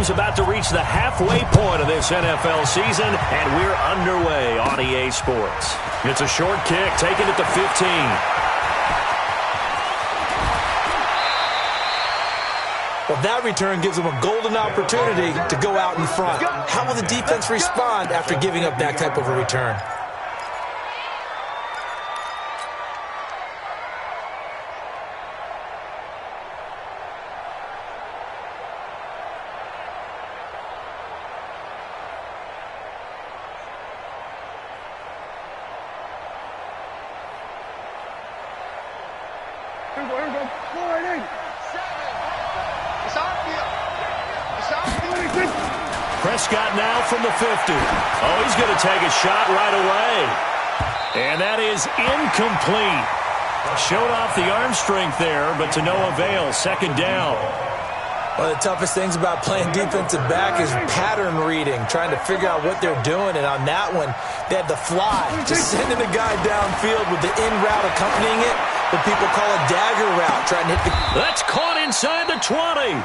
teams about to reach the halfway point of this NFL season, and we're underway on EA Sports. It's a short kick, taken at the 15. Well, that return gives them a golden opportunity to go out in front. How will the defense respond after giving up that type of a return? Prescott now from the 50. Oh, he's going to take a shot right away. And that is incomplete. Showed off the arm strength there, but to no avail. Second down. One of the toughest things about playing defensive back is pattern reading, trying to figure out what they're doing. And on that one, they had the fly, just sending a guy downfield with the in route accompanying it, what people call a dagger route, trying to hit the... That's caught inside the 20.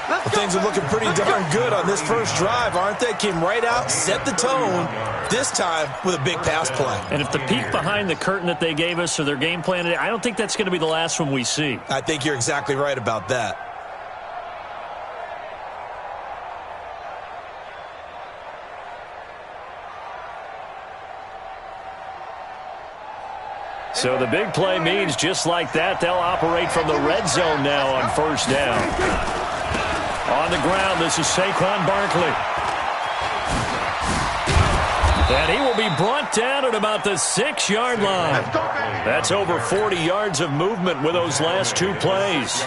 Well, things are looking pretty darn good on this first drive, aren't they? Came right out, set the tone, this time with a big pass play. And if the peek behind the curtain that they gave us or their game plan, I don't think that's going to be the last one we see. I think you're exactly right about that. So the big play means just like that, they'll operate from the red zone now on first down. On the ground, this is Saquon Barkley. And he will be brought down at about the 6-yard line. That's over 40 yards of movement with those last two plays.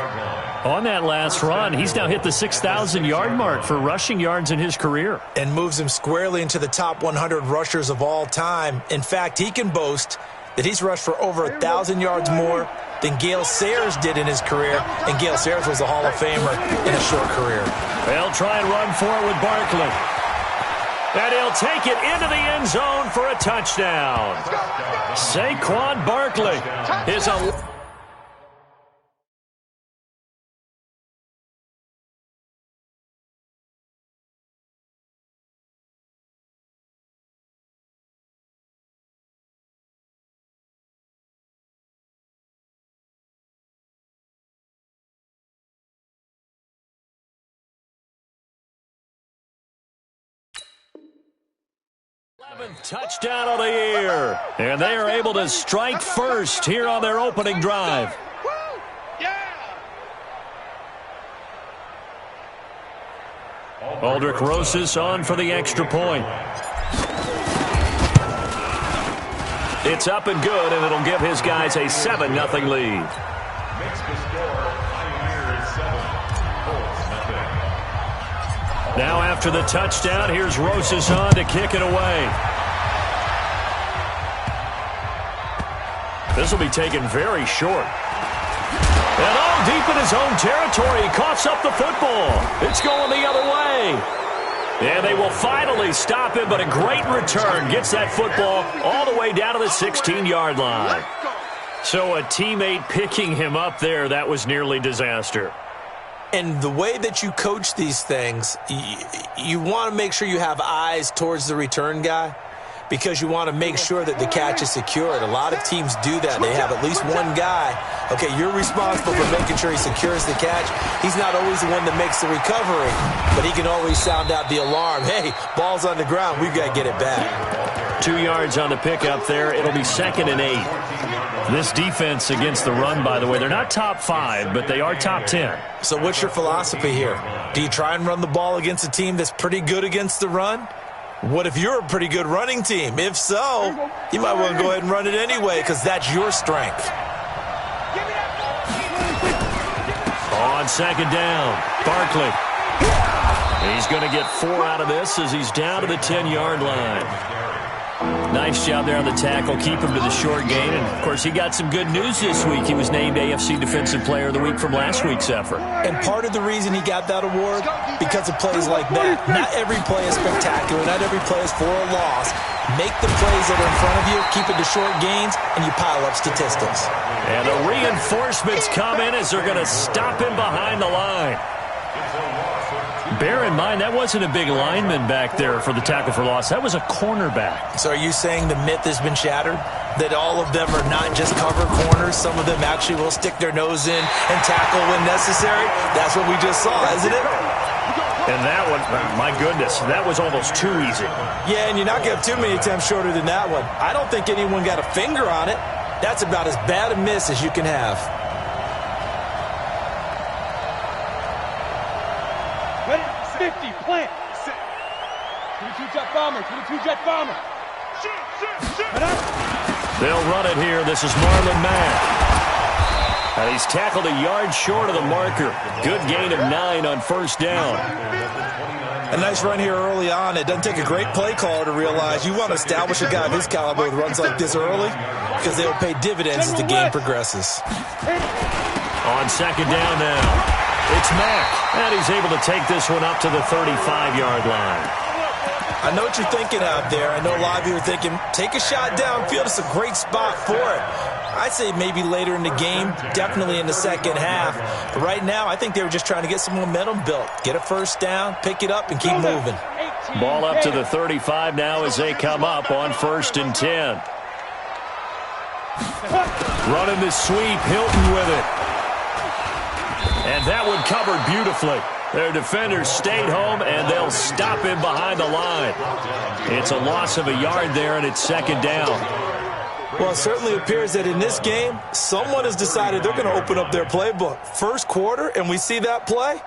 On that last run, he's now hit the 6,000-yard mark for rushing yards in his career. And moves him squarely into the top 100 rushers of all time. In fact, he can boast that he's rushed for over 1,000 yards more than Gale Sayers did in his career, and Gale Sayers was a Hall of Famer in a short career. They'll try and run for it with Barkley. And he'll take it into the end zone for a touchdown. Saquon Barkley is a... touchdown of the year. And they are able to strike first here on their opening drive. Aldrick Rosas on for the extra point. It's up and good, and it'll give his guys a 7-0 lead. Now after the touchdown, here's Rosas on to kick it away. This will be taken very short. And all deep in his own territory, he coughs up the football. It's going the other way. And they will finally stop him, but a great return gets that football all the way down to the 16-yard line. So a teammate picking him up there, that was nearly disaster. And the way that you coach these things, you want to make sure you have eyes towards the return guy because you want to make sure that the catch is secured. A lot of teams do that. They have at least one guy. Okay, you're responsible for making sure he secures the catch. He's not always the one that makes the recovery, but he can always sound out the alarm. Hey, ball's on the ground. We've got to get it back. 2 yards on the pickup there. It'll be 2nd and 8. This defense against the run, by the way, they're not top 5, but they are top 10. So what's your philosophy here? Do you try and run the ball against a team that's pretty good against the run? What if you're a pretty good running team? If so, you might want to go ahead and run it anyway because that's your strength. On 2nd down, Barkley. He's going to get 4 out of this as he's down to the 10-yard line. Nice job there on the tackle, keep him to the short gain. And, of course, he got some good news this week. He was named AFC Defensive Player of the Week from last week's effort. And part of the reason he got that award, because of plays like that. Not every play is spectacular. Not every play is for a loss. Make the plays that are in front of you, keep it to short gains, and you pile up statistics. And the reinforcements come in as they're going to stop him behind the line. Bear in mind, that wasn't a big lineman back there for the tackle for loss. That was a cornerback. So are you saying the myth has been shattered? That all of them are not just cover corners? Some of them actually will stick their nose in and tackle when necessary? That's what we just saw, isn't it? And that one, my goodness, that was almost too easy. Yeah, and you're not going to have too many attempts shorter than that one. I don't think anyone got a finger on it. That's about as bad a miss as you can have. Ready? 50, plant. 22 jet bomber, 22 jet bomber. They'll run it here. This is Marlon Mack. And he's tackled a yard short of the marker. Good gain of 9 on first down. A nice run here early on. It doesn't take a great play caller to realize you want to establish a guy of his caliber with runs like this early because they'll pay dividends as the game progresses. On second down now, it's Mack. And he's able to take this one up to the 35-yard line. I know what you're thinking out there. I know a lot of you are thinking, take a shot downfield. It's a great spot for it. I'd say maybe later in the game, definitely in the second half. But right now, I think they were just trying to get some momentum built. Get a first down, pick it up, and keep moving. Ball up to the 35 now as they come up on 1st and 10. Running the sweep, Hilton with it. And that one covered beautifully. Their defenders stayed home, and they'll stop him behind the line. It's a loss of a yard there, and it's second down. Well, it certainly appears that in this game, someone has decided they're going to open up their playbook. First quarter, and we see that play.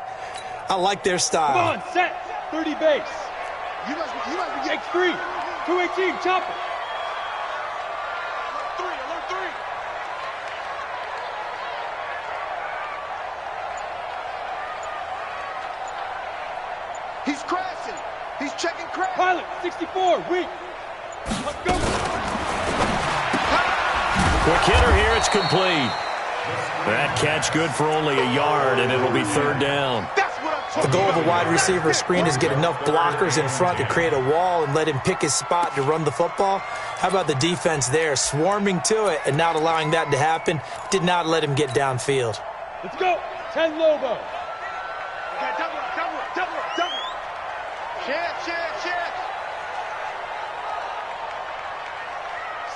I like their style. Come on, set. 30 base. You must be X3. 218, chop it. Alert 3. He's crashing. He's checking crash. Pilot, 64, weak. Let's go. Quick hitter here, it's complete. That catch good for only a yard, and it'll be third down. The goal of a wide receiver screen is get enough blockers in front to create a wall and let him pick his spot to run the football. How about the defense there, swarming to it and not allowing that to happen? Did not let him get downfield. Let's go. 10 Lobo. Okay, double up. Check.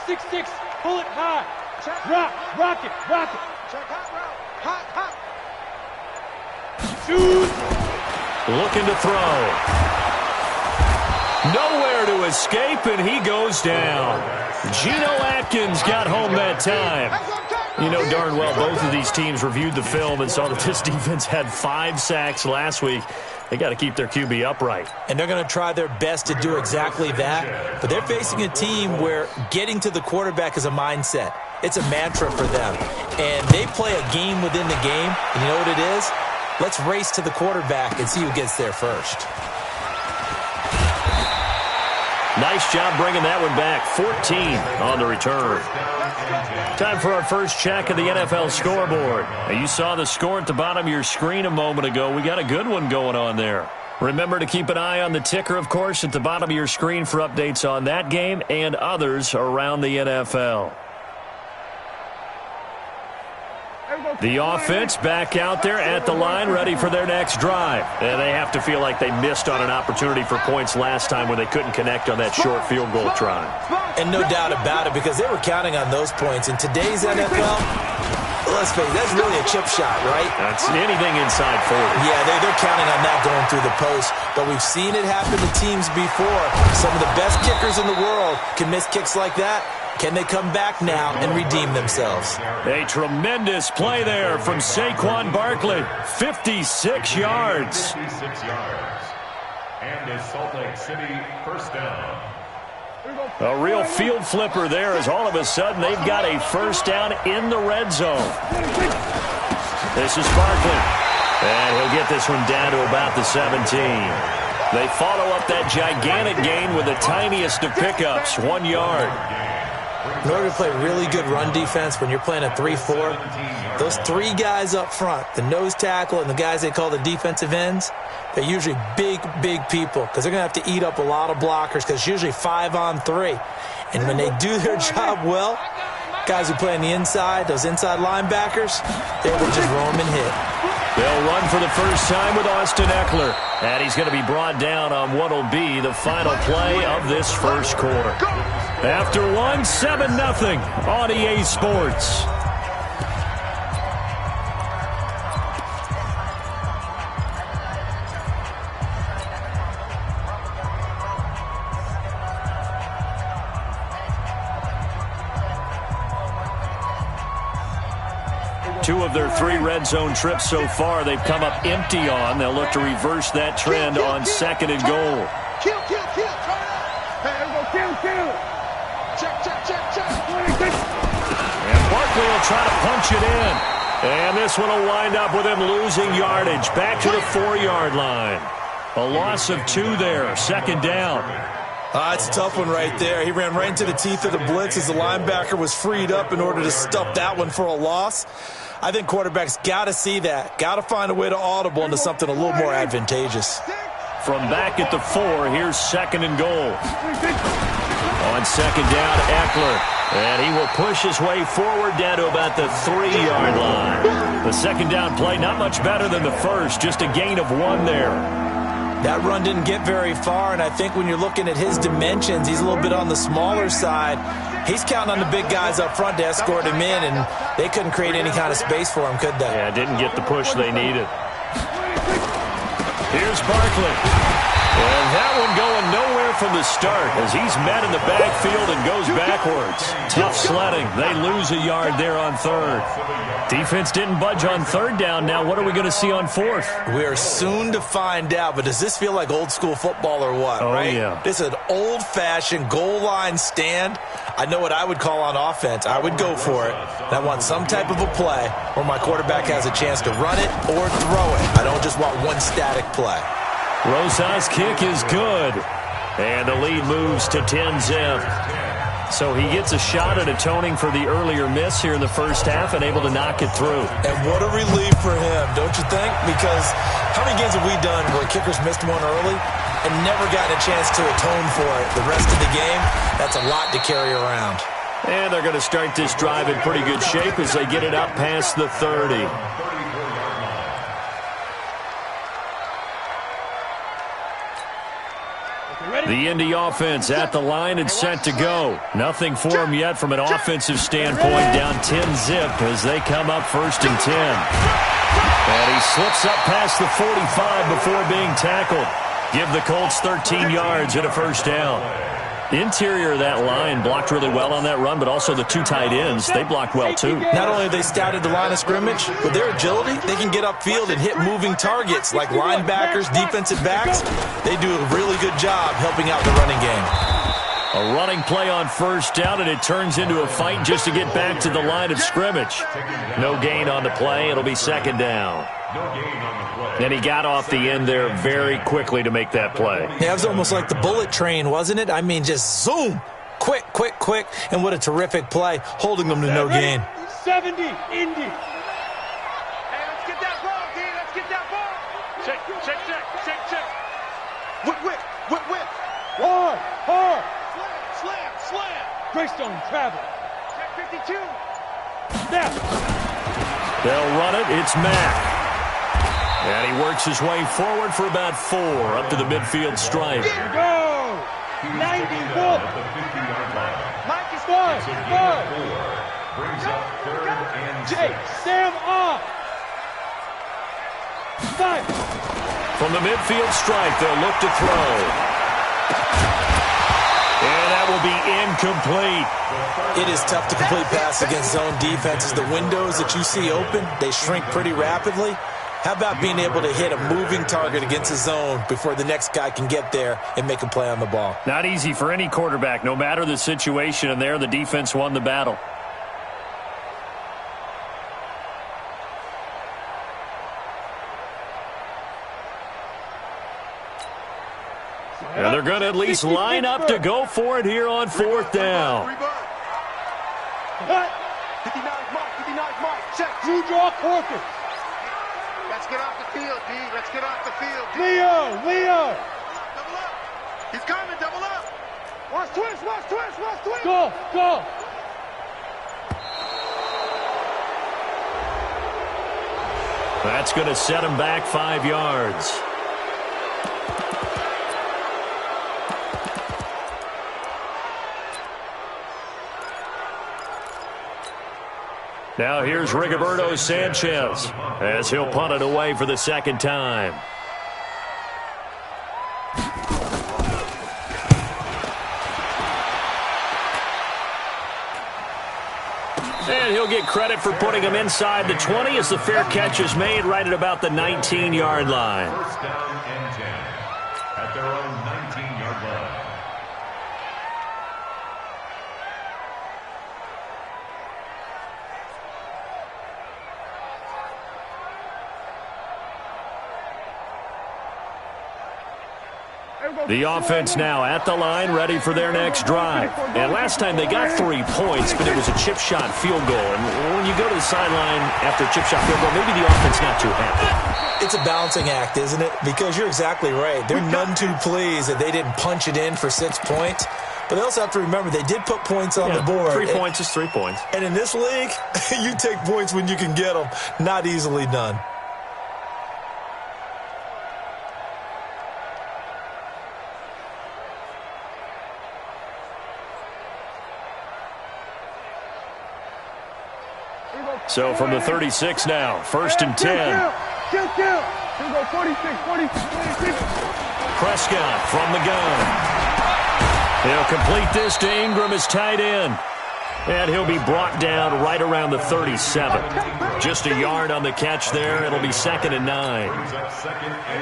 6-6, pull it high. Rock it. Check hot. Shoot. Looking to throw. Nowhere to escape, and he goes down. Geno Atkins got home that time. You know darn well both of these teams reviewed the film and saw that this defense had 5 sacks last week. They got to keep their QB upright. And they're going to try their best to do exactly that. But they're facing a team where getting to the quarterback is a mindset. It's a mantra for them. And they play a game within the game. And you know what it is? Let's race to the quarterback and see who gets there first. Nice job bringing that one back. 14 on the return. Time for our first check of the NFL scoreboard. Now, you saw the score at the bottom of your screen a moment ago. We got a good one going on there. Remember to keep an eye on the ticker, of course, at the bottom of your screen for updates on that game and others around the NFL. The offense back out there at the line, ready for their next drive. And they have to feel like they missed on an opportunity for points last time when they couldn't connect on that short field goal try. And no doubt about it, because they were counting on those points. In today's NFL, let's face it, that's really a chip shot, right? That's anything inside 40. Yeah, they're counting on that going through the post. But we've seen it happen to teams before. Some of the best kickers in the world can miss kicks like that. Can they come back now and redeem themselves? A tremendous play there from Saquon Barkley. 56 yards. 56 yards. And a Salt Lake City first down. A real field flipper there as all of a sudden they've got a first down in the red zone. This is Barkley. And he'll get this one down to about the 17. They follow up that gigantic gain with the tiniest of pickups, 1 yard. In order to play really good run defense when you're playing a 3-4, those 3 guys up front, the nose tackle and the guys they call the defensive ends, they're usually big people because they're going to have to eat up a lot of blockers because it's usually 5 on 3. And when they do their job well, guys who play on the inside, those inside linebackers, they're able to just roam and hit. They'll run for the first time with Austin Eckler. And he's going to be brought down on what will be the final play of this first quarter. After one, 7-0 on EA Sports. Two of their 3 red zone trips so far, they've come up empty on. They'll look to reverse that trend on 2nd and goal. Kill. Turn it up. Hey, everyone, kill. Check. And Barkley will try to punch it in. And this one will wind up with him losing yardage. Back to the 4-yard line. A loss of 2 there. 2nd down. It's a tough one right there. He ran right into the teeth of the blitz as the linebacker was freed up in order to stuff that one for a loss. I think quarterbacks got to see that. Got to find a way to audible into something a little more advantageous. From back at the 4, here's 2nd and goal. On 2nd down, Eckler. And he will push his way forward down to about the 3-yard line. The 2nd down play, not much better than the first. Just a gain of 1 there. That run didn't get very far, and I think when you're looking at his dimensions, he's a little bit on the smaller side. He's counting on the big guys up front to escort him in, and they couldn't create any kind of space for him, could they? Yeah, didn't get the push they needed. Here's Barkley. And that one going nowhere from the start as he's met in the backfield and goes backwards. Tough sledding. They lose a yard there on 3rd. Defense didn't budge on 3rd down. Now what are we going to see on 4th? We are soon to find out, but does this feel like old school football or what? Oh, right? Yeah. This is an old-fashioned goal line stand. I know what I would call on offense. I would go for it. And I want some type of a play where my quarterback has a chance to run it or throw it. I don't just want one static play. Rosas' kick is good. And the lead moves to 10-zip. So he gets a shot at atoning for the earlier miss here in the first half and able to knock it through. And what a relief for him, don't you think? Because how many games have we done where kickers missed one early and never gotten a chance to atone for it the rest of the game? That's a lot to carry around. And they're going to start this drive in pretty good shape as they get it up past the 30. The Indy offense at the line and set to go. Nothing for them yet from an offensive standpoint. Down 10-zip as they come up 1st and 10. And he slips up past the 45 before being tackled. Give the Colts 13 yards and a first down. Interior of that line blocked really well on that run, but also the 2 tight ends, they blocked well too. Not only have they scouted the line of scrimmage, with their agility, they can get upfield and hit moving targets like linebackers, defensive backs. They do a really good job helping out the running game. A running play on 1st down, and it turns into a fight just to get back to the line of scrimmage. No gain on the play. It'll be 2nd down. And he got off the end there very quickly to make that play. Yeah, it was almost like the bullet train, wasn't it? I mean, just zoom. Quick. And what a terrific play, holding them to no gain. 70, Indy. Hey, let's get that ball, D. Let's get that ball. Check. Whip. Hard. Slam. Greystone travel. Check 52. Snap. They'll run it. It's Mack. And he works his way forward for about 4 up to the midfield stripe. Go. 90 foot. Mike is Go. Brings up 3rd and 6. Jay, Sam off. 5. From the midfield stripe, they'll look to throw. And that will be incomplete. It is tough to complete pass against zone defenses. The windows that you see open, they shrink pretty rapidly. How about being able to hit a moving target against a zone before the next guy can get there and make a play on the ball? Not easy for any quarterback, no matter the situation, and there the defense won the battle. And they're going to at least line up to go for it here on 4th down. 59 Mike. Check. Drew draw quarter. Let's get off the field, D. Let's get off the field. Leo. Double up. He's coming. Double up. Watch twist. Go. That's going to set him back 5 yards. Now here's Rigoberto Sanchez as he'll punt it away for the second time. And he'll get credit for putting him inside the 20 as the fair catch is made right at about the 19-yard line. First down and 10 at their own 19-yard line. The offense now at the line, ready for their next drive. And last time they got 3 points, but it was a chip shot field goal. And when you go to the sideline after a chip shot field goal, maybe the offense not too happy. It's a balancing act, isn't it? Because you're exactly right. They're none too pleased that they didn't punch it in for 6 points. But they also have to remember they did put points on the board. 3 points is 3 points. And in this league, you take points when you can get them. Not easily done. So from the 36 now, 1st and 10. Here we go, 46. Prescott from the gun. He'll complete this to Ingram as tight end. And he'll be brought down right around the 37. Just a yard on the catch there. It'll be 2nd and 9.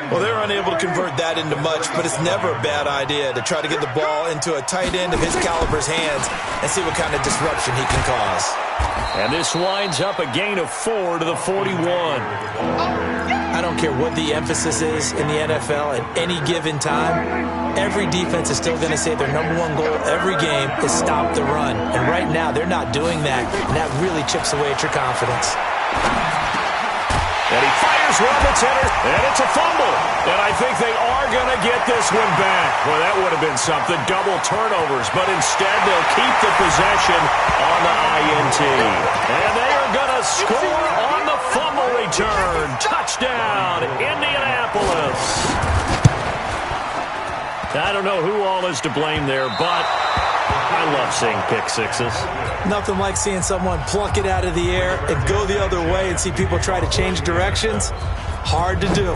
Well, they're unable to convert that into much, but it's never a bad idea to try to get the ball into a tight end of his caliber's hands and see what kind of disruption he can cause. And this winds up a gain of 4 to the 41. I don't care what the emphasis is in the NFL at any given time. Every defense is still going to say their #1 goal every game is stop the run. And right now, they're not doing that, and that really chips away at your confidence. And he fires one that's entered, and it's a fumble. And I think they are going to get this one back. Well, that would have been something, double turnovers. But instead, they'll keep the possession on the INT. And they are going to score on the fumble return. Touchdown, Indianapolis. I don't know who all is to blame there, but I love seeing pick sixes. Nothing like seeing someone pluck it out of the air and go the other way and see people try to change directions. Hard to do.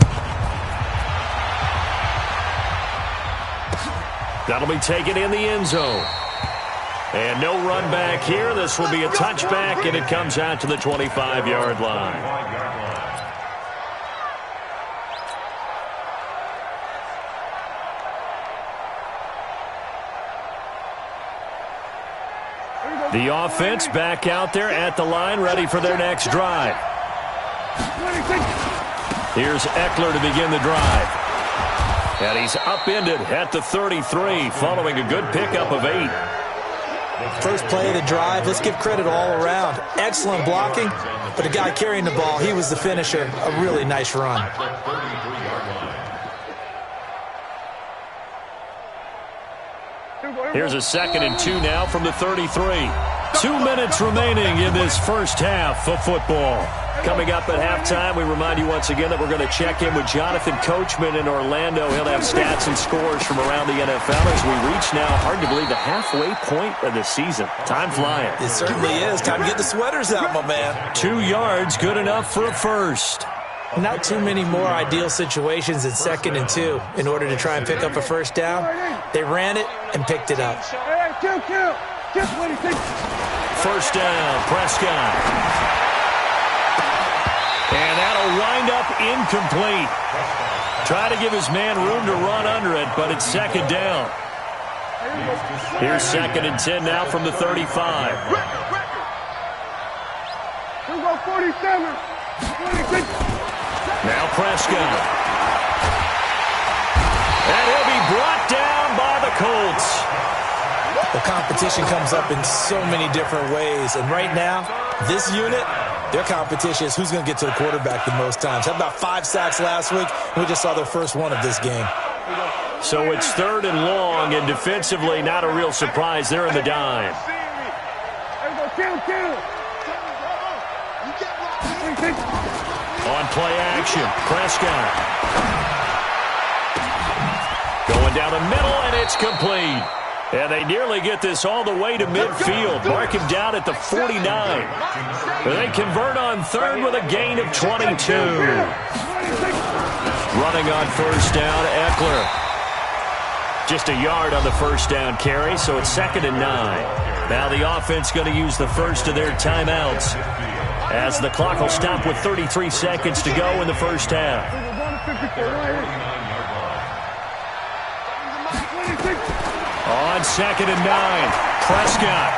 That'll be taken in the end zone. And no run back here. This will be a touchback, and it comes out to the 25-yard line. The offense back out there at the line, ready for their next drive. Here's Eckler to begin the drive. And he's upended at the 33, following a good pickup of 8. First play of the drive, let's give credit all around. Excellent blocking, but the guy carrying the ball, he was the finisher. A really nice run. Here's a 2nd and 2 now from the 33. 2 minutes remaining in this first half of football. Coming up at halftime, we remind you once again that we're going to check in with Jonathan Coachman in Orlando. He'll have stats and scores from around the NFL as we reach now, hard to believe, the halfway point of the season. Time flying. It certainly is. Time to get the sweaters out, my man. 2 yards, good enough for a first. Not too many more ideal situations in 2nd and 2 in order to try and pick up a first down. They ran it and picked it up. First down, Prescott. And that'll wind up incomplete. Try to give his man room to run under it, but it's 2nd down. Here's 2nd and 10 now from the 35. Here we go, 47. 26. Now Prescott. And he'll be brought down by the Colts. The competition comes up in so many different ways. And right now, this unit, their competition is who's going to get to the quarterback the most times. Had about 5 sacks last week. We just saw their first one of this game. So it's 3rd and long, and defensively, not a real surprise. They're in the dime. On play action, Prescott. Going down the middle, and it's complete. And they nearly get this all the way to midfield. Mark him down at the 49. They convert on third with a gain of 22. Running on first down, Eckler. Just a yard on the first down carry, so it's 2nd and 9. Now the offense going to use the first of their timeouts, as the clock will stop with 33 seconds to go in the first half. On 2nd and 9, Prescott.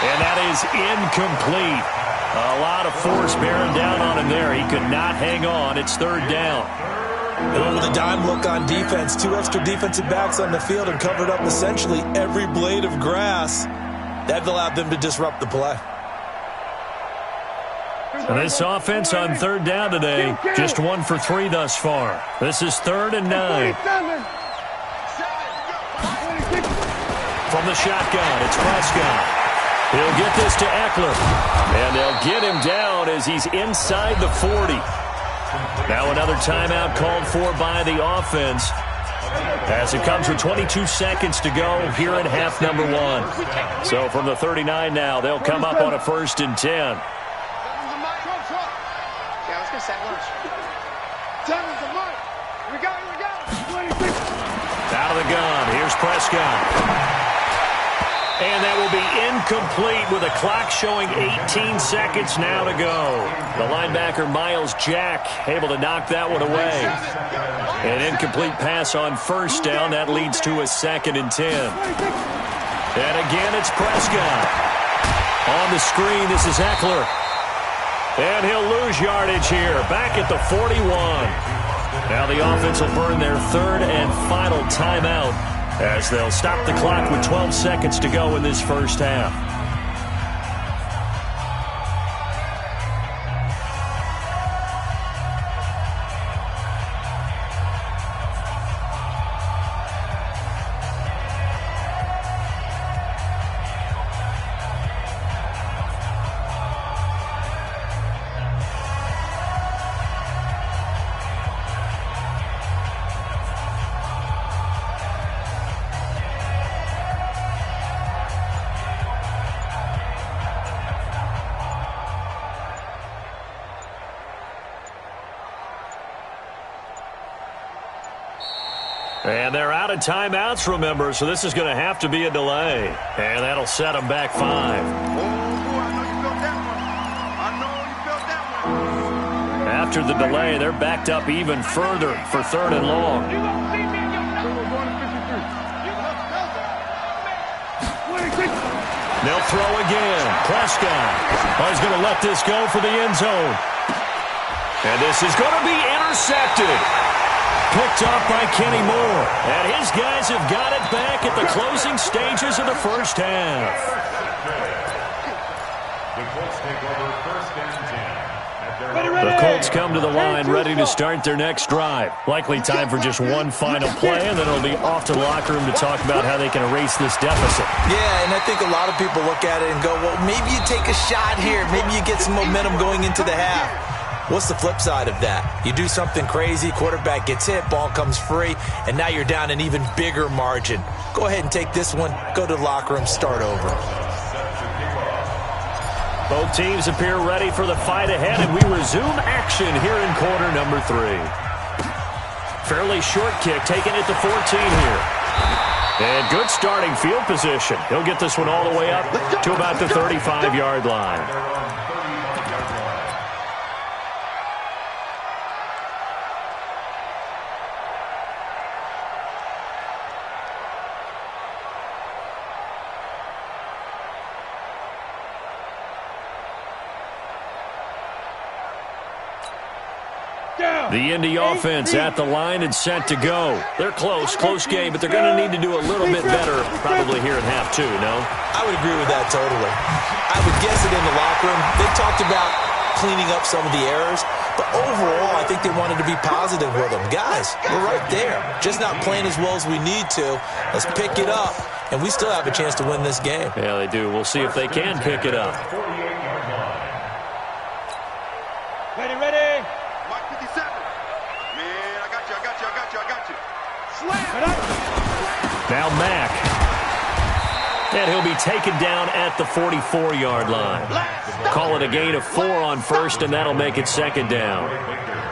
And that is incomplete. A lot of force bearing down on him there. He could not hang on. It's 3rd down. And with a dime look on defense, 2 extra defensive backs on the field and covered up essentially every blade of grass. That allowed them to disrupt the play. And this offense on 3rd down today, just 1 for 3 thus far. This is 3rd and 9. From the shotgun, it's Prescott. He'll get this to Eckler. And they'll get him down as he's inside the 40. Now another timeout called for by the offense, as it comes with 22 seconds to go here in half number 1. So from the 39 now, they'll come up on a 1st and 10. Yeah, let's get set lunch. Time's the mark. We go. Out of the gun, here's Prescott. And that will be incomplete with a clock showing 18 seconds now to go. The linebacker, Miles Jack, able to knock that one away. An incomplete pass on first down. That leads to a 2nd and 10. And again, it's Prescott. On the screen, this is Eckler. And he'll lose yardage here, back at the 41. Now the offense will burn their 3rd and final timeout, as they'll stop the clock with 12 seconds to go in this first half. And they're out of timeouts, remember, so this is going to have to be a delay. And that'll set them back 5. Oh, boy, I know you felt that one. After the delay, they're backed up even further for 3rd and long. They'll throw again. Prescott is going to let this go for the end zone. And this is going to be intercepted. Picked up by Kenny Moore. And his guys have got it back at the closing stages of the first half. The Colts take over 1st and 10. The Colts come to the line ready to start their next drive. Likely time for just one final play, and then it'll be off to the locker room to talk about how they can erase this deficit. Yeah, and I think a lot of people look at it and go, well, maybe you take a shot here. Maybe you get some momentum going into the half. What's the flip side of that? You do something crazy, quarterback gets hit, ball comes free, and now you're down an even bigger margin. Go ahead and take this one, go to the locker room, start over. Both teams appear ready for the fight ahead, and we resume action here in quarter number 3. Fairly short kick, taken at the 14 here. And good starting field position. He'll get this one all the way up to about the 35-yard line. The Indy offense at the line and set to go. They're close game, but they're going to need to do a little bit better probably here in half 2, no? I would agree with that totally. I would guess it in the locker room. They talked about cleaning up some of the errors, but overall, I think they wanted to be positive with them. Guys, we're right there. Just not playing as well as we need to. Let's pick it up, and we still have a chance to win this game. Yeah, they do. We'll see if they can pick it up. Ready. Now Mack. And he'll be taken down at the 44-yard line. Call it a gain of 4 on first, and that'll make it second down.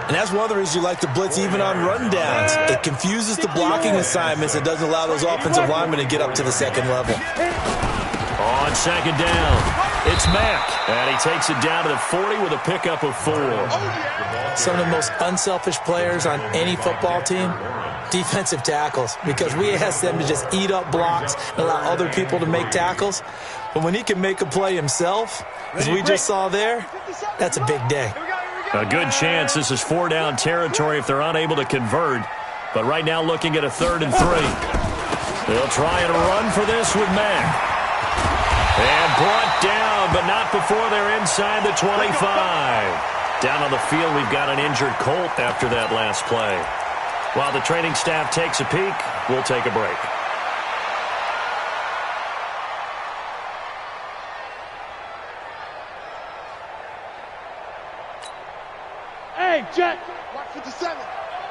And that's one of the reasons you like to blitz even on rundowns. It confuses the blocking assignments. It doesn't allow those offensive linemen to get up to the second level. On second down, it's Mack. And he takes it down to the 40 with a pickup of 4. Some of the most unselfish players on any football team, defensive tackles, because we ask them to just eat up blocks and allow other people to make tackles. But when he can make a play himself, as we just saw there, that's a big day. A good chance this is 4-down territory if they're unable to convert. But right now looking at a 3rd and 3. They'll try and run for this with Mack. And brought down, but not before they're inside the 25. Down on the field, we've got an injured Colt after that last play. While the training staff takes a peek, we'll take a break. Hey, Jet. Watch 57.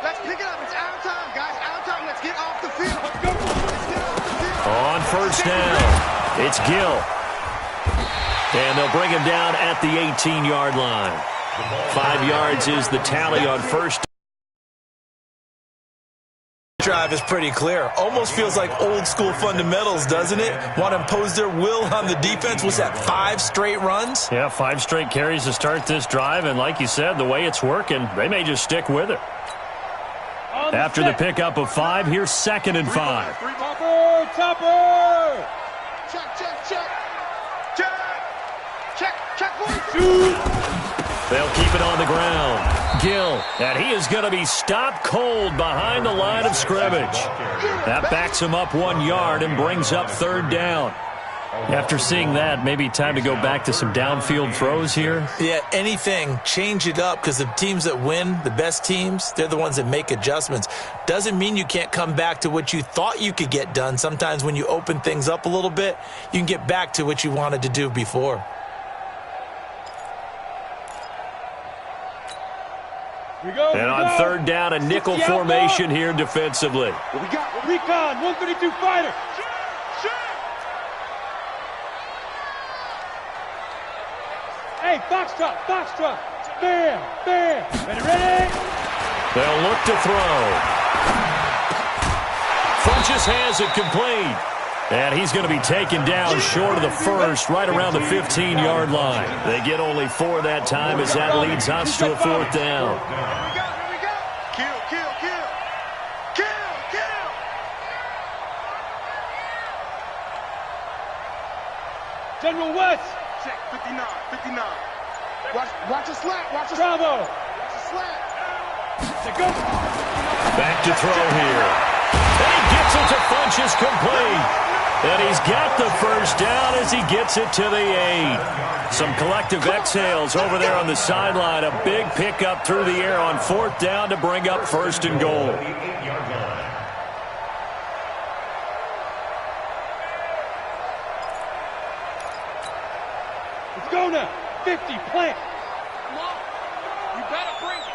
Let's pick it up. It's out of time, guys. Out of time. Let's get off the field. Let's go. Let's get off the field. On first down, it's Gill. And they'll bring him down at the 18-yard line. 5 yards is the tally on first. Drive is pretty clear. Almost feels like old school fundamentals, doesn't it? Want to impose their will on the defense. Was that 5 straight runs? Yeah, 5 straight carries to start this drive. And like you said, the way it's working, they may just stick with it. After the pickup of 5, here's 2nd and 5. Topper! Check, check, check. Check. Check, check, boys. They'll keep it on the ground. Gill, and he is going to be stopped cold behind the line of scrimmage. That backs him up 1 yard and brings up 3rd down. After seeing that, maybe time to go back to some downfield throws here. Yeah, anything, change it up, because the teams that win, the best teams, they're the ones that make adjustments. Doesn't mean you can't come back to what you thought you could get done. Sometimes when you open things up a little bit, you can get back to what you wanted to do before. And on 3rd down, a nickel formation here defensively. What we got? Recon, 132 fighter. Hey, foxtrot, foxtrot. Bam, bam. Ready? They'll look to throw. Funches has it complete. And he's going to be taken down short of the first, right around the 15-yard line. They get only 4 that time as that leads us to a 4th down. Here we go. Kill, kill, kill. Kill, kill. General West. Check, 59, 59. Watch a slant, watch a slant. Bravo. Watch a slant. Go. Back to throw here. And he gets it to Funches complete. And he's got the first down as he gets it to the 8. Some collective exhales over there on the sideline. A big pickup through the air on 4th down to bring up 1st and goal. Let's go now. 50, plant. Come on. You better bring it.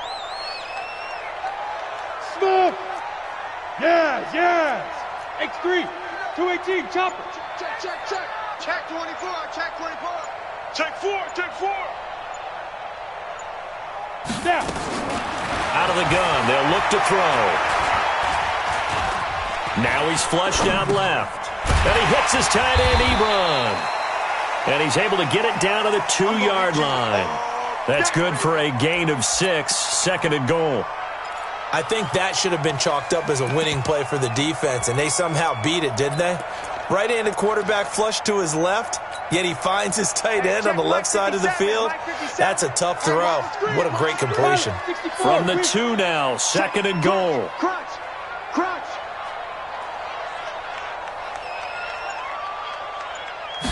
Smoke. Yes, yes. X3. 218, chopper. Check, check, check. Check 24, check 24. Check 4, check 4. Snap. Out of the gun, they'll look to throw. Now he's flushed out left. And he hits his tight end, Ebron. And he's able to get it down to the 2-yard line. That's good for a gain of 6, 2nd and goal. I think that should have been chalked up as a winning play for the defense, and they somehow beat it, didn't they? Right-handed quarterback flushed to his left, yet he finds his tight end on the left side of the field. That's a tough throw. What a great completion. From the 2 now, 2nd and goal. Crunch, crunch.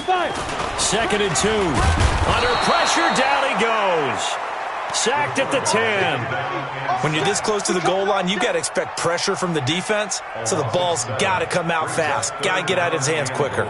5. 2nd and 2. Under pressure, down he goes. Sacked at the 10. When you're this close to the goal line, you got to expect pressure from the defense, so the ball's got to come out fast. Got to get out of his hands quicker.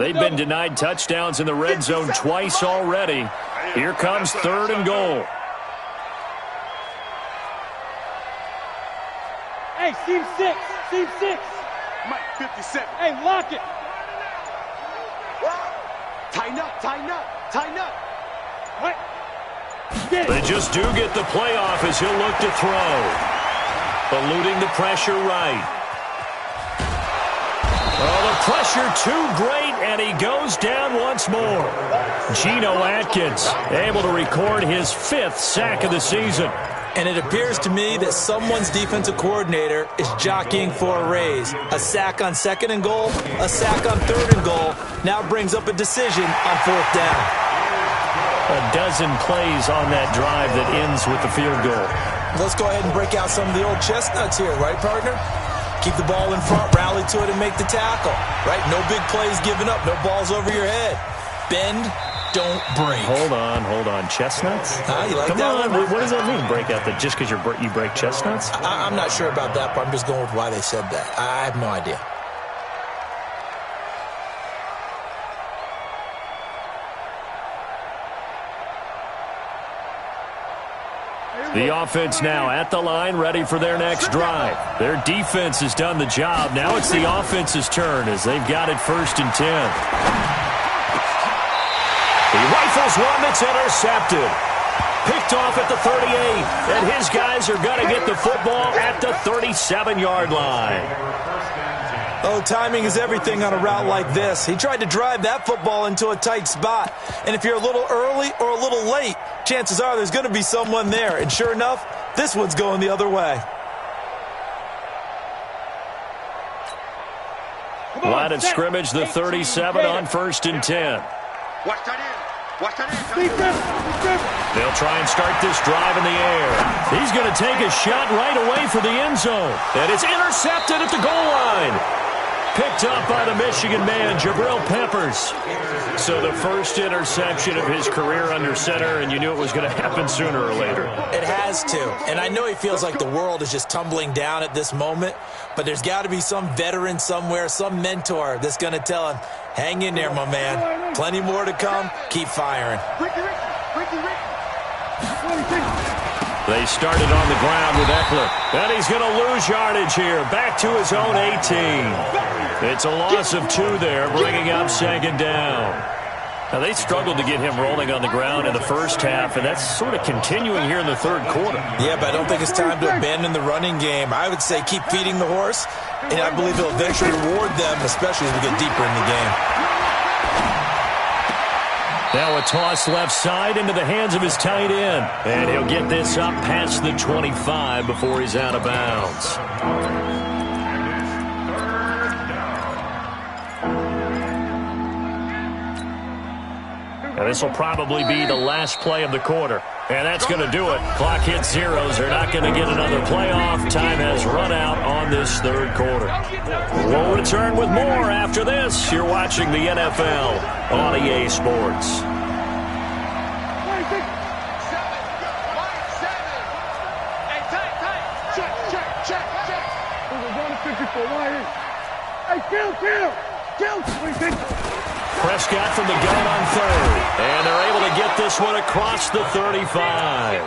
They've been denied touchdowns in the red zone twice already. Here comes 3rd and goal. Hey, seam 6. Seam 6. Mike, 57. Hey, lock it. Tighten up, tighten up, tighten up. What? Get it. They just do get the playoff as he'll look to throw. Eluding the pressure right. Oh, the pressure too great, and he goes down once more. Geno Atkins able to record his 5th sack of the season. And it appears to me that someone's defensive coordinator is jockeying for a raise. A sack on 2nd and goal, a sack on 3rd and goal, now brings up a decision on 4th down. A dozen plays on that drive that ends with the field goal. Let's go ahead and break out some of the old chestnuts here, right, partner? Keep the ball in front, rally to it, and make the tackle, right? No big plays given up, no balls over your head. Bend, don't break. Hold on. Chestnuts? You like Come that on, one? what does that mean, break out? That just because you break chestnuts? I'm not sure about that, but I'm just going with why they said that. I have no idea. The offense now at the line, ready for their next drive. Their defense has done the job. Now it's the offense's turn as they've got it 1st and 10. He rifles one that's intercepted. Picked off at the 38, and his guys are going to get the football at the 37-yard line. Oh, timing is everything on a route like this. He tried to drive that football into a tight spot. And if you're a little early or a little late, chances are there's going to be someone there. And sure enough, this one's going the other way. Line of scrimmage, the 37 on 1st and 10. Watch that in. Watch that in. They'll try and start this drive in the air. He's going to take a shot right away for the end zone. And it's intercepted at the goal line. Picked up by the Michigan man, Jabril Peppers. So the first interception of his career under center, and you knew it was going to happen sooner or later. It has to. And I know he feels like the world is just tumbling down at this moment, but there's got to be some veteran somewhere, some mentor that's going to tell him, hang in there, my man. Plenty more to come. Keep firing. They started on the ground with Eckler. And he's going to lose yardage here. Back to his own 18. It's a loss of 2 there, bringing up 2nd down. Now, they struggled to get him rolling on the ground in the first half, and that's sort of continuing here in the 3rd quarter. Yeah, but I don't think it's time to abandon the running game. I would say keep feeding the horse, and I believe he'll eventually reward them, especially as we get deeper in the game. Now a toss left side into the hands of his tight end. And he'll get this up past the 25 before he's out of bounds. Now this will probably be the last play of the quarter. And that's going to do it. Clock hits zeros. They're not going to get another playoff. Time has run out on this 3rd quarter. We'll return with more after this. You're watching the NFL on EA Sports. Prescott from the gun on 3rd. And they're able to get this one across the 35.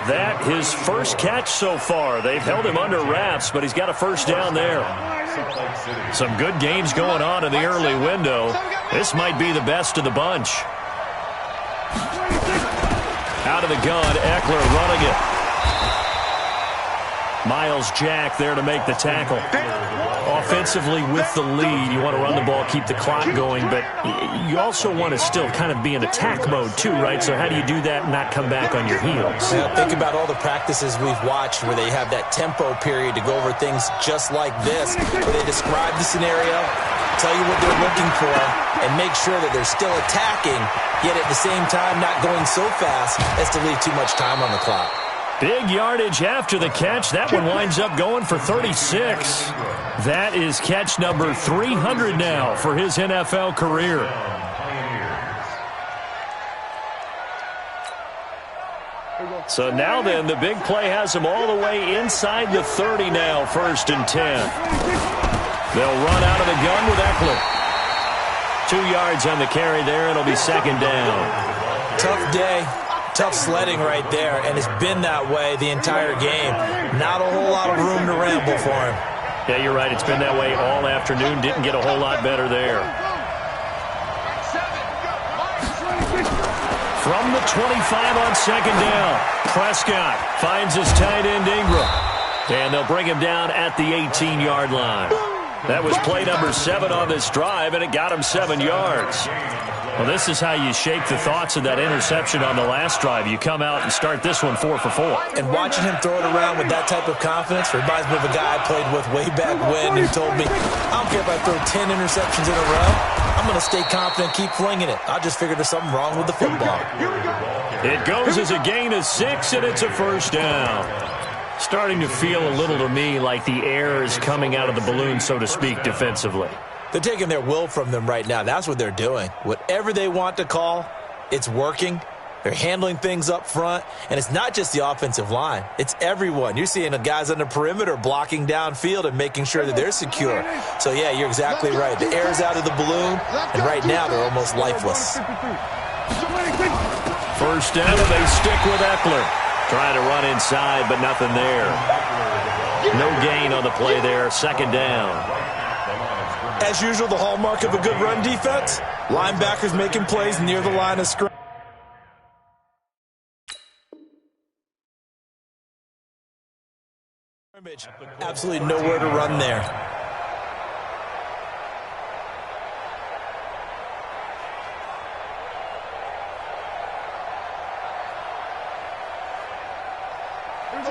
That his first catch so far. They've held him under wraps, but he's got a 1st down there. Some good games going on in the early window. This might be the best of the bunch. Out of the gun, Eckler running it. Miles Jack there to make the tackle. Offensively with the lead, you want to run the ball, keep the clock going, but you also want to still kind of be in attack mode too, right? So how do you do that and not come back on your heels? Yeah, think about all the practices we've watched where they have that tempo period to go over things just like this, where they describe the scenario, tell you what they're looking for, and make sure that they're still attacking, yet at the same time not going so fast as to leave too much time on the clock. Big yardage after the catch. That one winds up going for 36. That is catch number 300 now for his NFL career. So now then, the big play has him all the way inside the 30 now, 1st and 10. They'll run out of the gun with Eckler. 2 yards on the carry there. It'll be second down. Tough day, tough sledding right there, and it's been that way the entire game. Not a whole lot of room to ramble for him. Yeah, you're right. It's been that way all afternoon. Didn't get a whole lot better there. From the 25 on second down, Prescott finds his tight end Ingram. And they'll bring him down at the 18-yard line. That was play number 7 on this drive, and it got him 7 yards. Well, this is how you shake the thoughts of that interception on the last drive. You come out and start this one 4 for 4. And watching him throw it around with that type of confidence reminds me of a guy I played with way back when who told me, I don't care if I throw 10 interceptions in a row. I'm going to stay confident, keep flinging it. I just figured there's something wrong with the football. It goes as a gain of 6, and it's a first down. Starting to feel a little to me like the air is coming out of the balloon, so to speak, defensively. They're taking their will from them right now. That's what they're doing. Whatever they want to call, it's working. They're handling things up front, and it's not just the offensive line. It's everyone. You're seeing the guys on the perimeter blocking downfield and making sure that they're secure. So, yeah, you're exactly right. The air is out of the balloon, and right now they're almost lifeless. First down, and they stick with Eckler. Trying to run inside, but nothing there. No gain on the play there. Second down. As usual, the hallmark of a good run defense, linebackers making plays near the line of scrimmage. Absolutely nowhere to run there.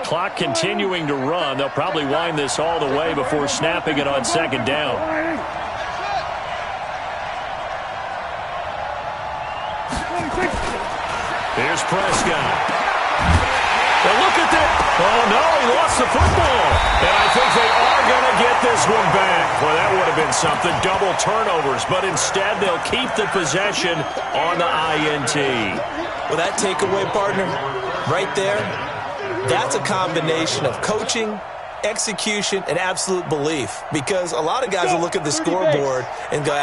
Clock continuing to run. They'll probably wind this all the way before snapping it on second down. Here's Prescott. Well, look at that. Oh, no, he lost the football. And I think they are going to get this one back. Well, that would have been something. Double turnovers. But instead, they'll keep the possession on the INT. Well, that takeaway, partner, right there, that's a combination of coaching, execution, and absolute belief. Because a lot of guys will look at the scoreboard and go,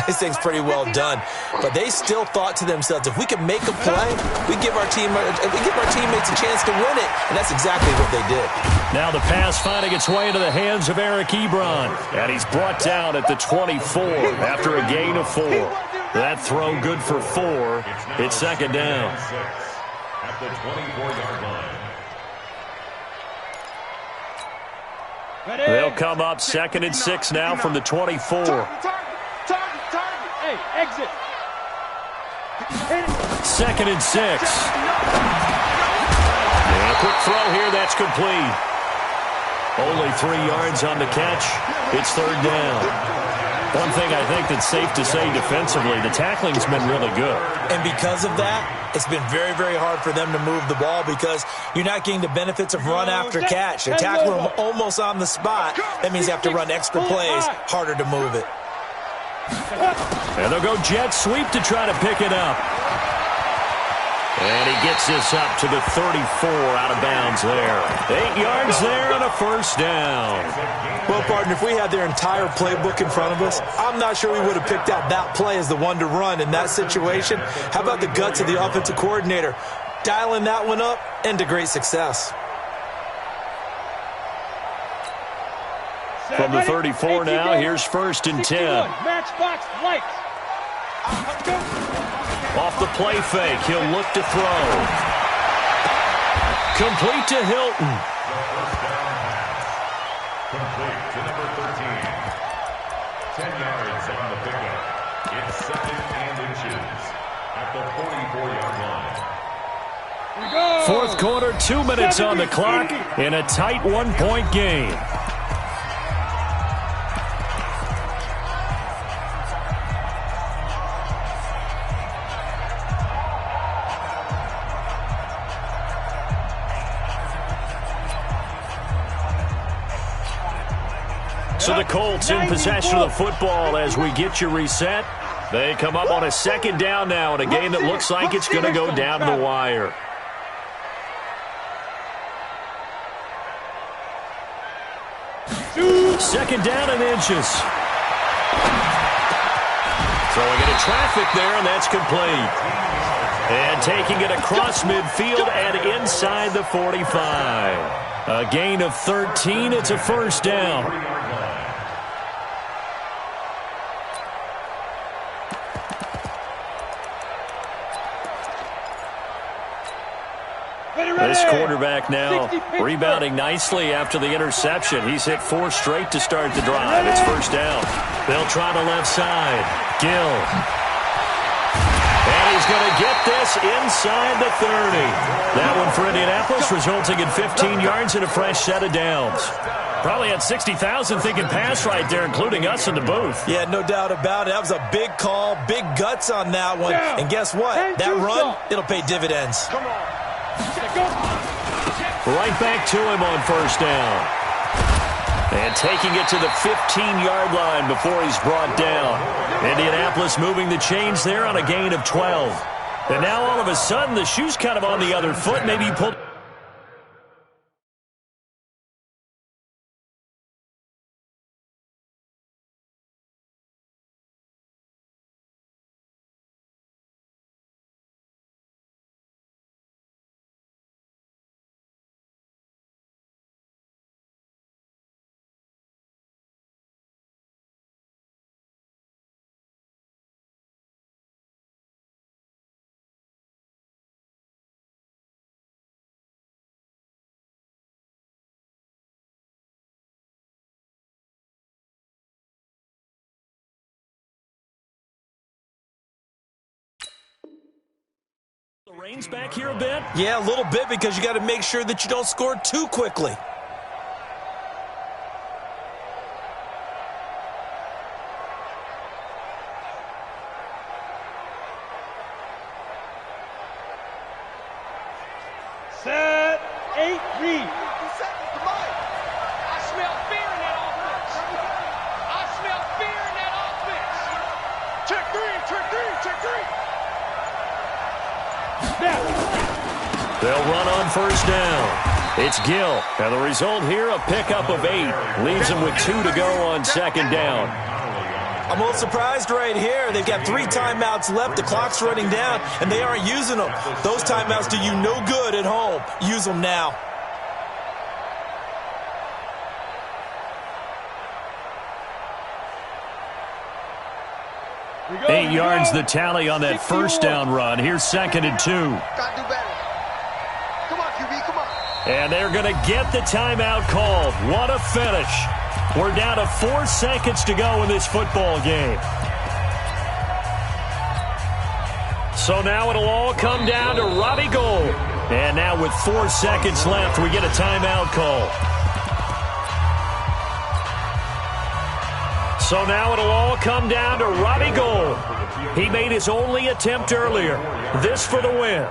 this thing's pretty well done. But they still thought to themselves, if we can make a play, we give our teammates a chance to win it. And that's exactly what they did. Now the pass finding its way into the hands of Eric Ebron. And he's brought down at the 24 after a gain of 4. That throw good for 4. It's second down. At the 24-yard line. They'll come up 2nd and 6 now from the 24. Hey, exit. 2nd and 6. And a quick throw here, that's complete. Only 3 yards on the catch. It's third down. One thing I think that's safe to say defensively, the tackling's been really good. And because of that, it's been very, very hard for them to move the ball because you're not getting the benefits of run after catch. They're tackling them almost on the spot. That means you have to run extra plays, harder to move it. And they'll go jet sweep to try to pick it up. And he gets this up to the 34 out of bounds there. 8 yards there and a first down. Well, partner, if we had their entire playbook in front of us, I'm not sure we would have picked out that play as the one to run in that situation. How about the guts of the offensive coordinator? Dialing that one up into great success. From the 34 now, here's 1st and 10. Matchbox lights. Off the play fake, he'll look to throw. Complete to Hilton. Complete to number 13. 10 yards on the pickup. It's 2nd and inches at the 44-yard line. Fourth quarter, 2 minutes on the clock in a tight 1-point game. So the Colts in possession of the football as we get you reset. They come up on a 2nd down now in a game that looks like it's going to go down the wire. Second down and inches. Throwing into traffic there, and that's complete. And taking it across midfield and inside the 45. A gain of 13. It's a first down. This quarterback now rebounding nicely after the interception. He's hit 4 straight to start the drive. It's first down. They'll try the left side. Gill. And he's going to get this inside the 30. That one for Indianapolis, resulting in 15 yards and a fresh set of downs. Probably had 60,000 thinking pass right there, including us in the booth. Yeah, no doubt about it. That was a big call, big guts on that one. And guess what? That run, it'll pay dividends. Come on. Right back to him on first down. And taking it to the 15-yard line before he's brought down. Indianapolis moving the chains there on a gain of 12. And now all of a sudden the shoe's kind of on the other foot. Maybe he pulled... The reins back here a bit? Yeah, a little bit, because you got to make sure that you don't score too quickly. Set, 8, read. I smell fear in that offense. I smell fear in that offense. Check 3, check 3, check 3. They'll run on first down. It's Gill. And the result here, a pickup of 8. Leaves them with 2 to go on second down. I'm a little surprised right here. They've got 3 timeouts left. The clock's running down, and they aren't using them. Those timeouts do you no good at home. Use them now. Go, 8 yards the tally on that first down run. Here's second and 2. Gotta do better. Come on, QB, come on. And they're going to get the timeout called. What a finish. We're down to 4 seconds to go in this football game. So now it'll all come down to Robbie Gould. And now with 4 seconds left, we get a timeout call. So now it'll all come down to Robbie Gould. He made his only attempt earlier. This for the win.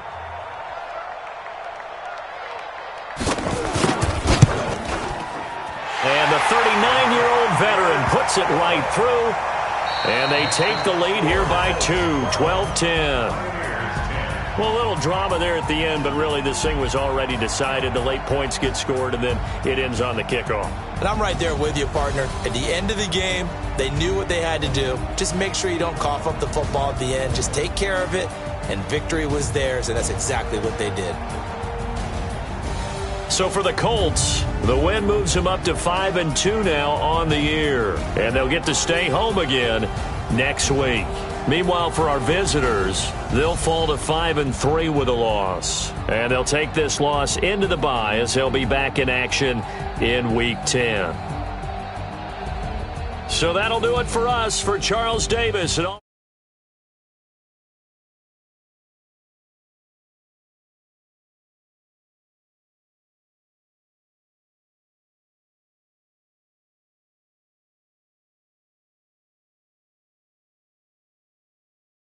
And the 39-year-old veteran puts it right through. And they take the lead here by 2, 12-10. Well, a little drama there at the end, but really this thing was already decided. The late points get scored, and then it ends on the kickoff. And I'm right there with you, partner. At the end of the game, they knew what they had to do. Just make sure you don't cough up the football at the end. Just take care of it, and victory was theirs, and that's exactly what they did. So for the Colts, the win moves them up to 5-2 now on the year. And they'll get to stay home again next week. Meanwhile, for our visitors, they'll fall to 5-3 with a loss. And they'll take this loss into the bye as they'll be back in action in Week 10. So that'll do it for us. For Charles Davis and all